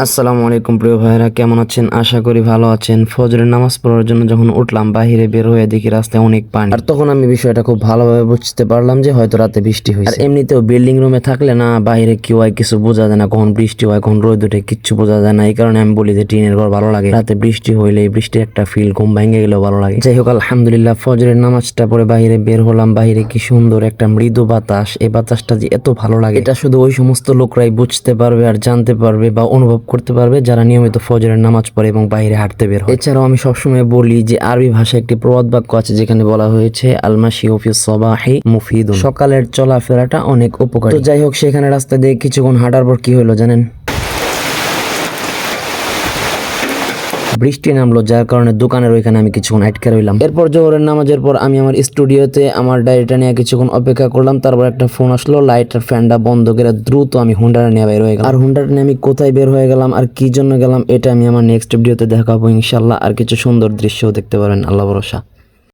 আসসালামু আলাইকুম প্রিয় ভাইরা, কেমন আছেন? আশা করি ভালো আছেন। ফজরের নামাজ পড়ার জন্য যখন উঠলাম, বাইরে বের হয়ে দেখি রাস্তায় অনেক পানি। আর তখন আমি বিষয়টা খুব ভালোভাবে বুঝতে পারলাম যে হয়তো রাতে বৃষ্টি হয়েছে। আর এমনিতেও বিল্ডিং রুমে থাকলে না, বাইরে কি হয় কিছু বোঝা যায় না, কখন বৃষ্টি হয় কখন রোদ ওঠে কিচ্ছু বোঝা যায় না। এই কারণে আমি বলি যে টিনের ঘর ভালো লাগে। রাতে বৃষ্টি হইলে বৃষ্টির একটা ফিল, ঘুম ভেঙে গেলেও ভালো লাগে। যাই হোক, আলহামদুলিল্লাহ ফজরের নামাজটা পরে বাইরে বের হলাম। বাইরে কি সুন্দর একটা মৃদু বাতাস। এই বাতাসটা যে এত ভালো লাগে, এটা শুধু ওই সমস্ত লোকরাই বুঝতে পারবে আর জানতে পারবে বা অনুভব করতে পারবে যারা নিয়মিত ফজরের নামাজ পড়ে এবং বাইরে হাঁটতে বের হয়। এছাড়াও আমি সবসময় বলি যে আরবি ভাষায় একটি প্রবাদ বাক্য আছে যেখানে বলা হয়েছে আলমাশিউ ফিস সাবাহি মুফিদুন, সকালের চলাফেরাটা অনেক উপকারী। তো যাই হোক, সেখানে রাস্তা দিয়ে কিছুক্ষণ হাঁটার পর কি হলো জানেন? বৃষ্টি নামলো, যার কারণে দোকানের ওইখানে আমি কিছুক্ষণ আটকে রইলাম। এরপর জোহরের নামাজের পর আমি আমার স্টুডিওতে আমার ডায়েরিটা নিয়ে কিছুক্ষণ অপেক্ষা করলাম। তারপর একটা ফোন আসলো, লাইটার ফ্যানটা বন্ধ করে দ্রুত আমি হুন্ডাটা নিয়ে বের হয়ে গেলাম। আর হুন্ডাটা নিয়ে আমি কোথায় বের হয়ে গেলাম আর কি জন্য গেলাম, এটা আমি আমার নেক্সট ভিডিওতে দেখাবো ইনশাল্লাহ। আর কিছু সুন্দর দৃশ্যও দেখতে পারেন, আল্লাহ ভরসা।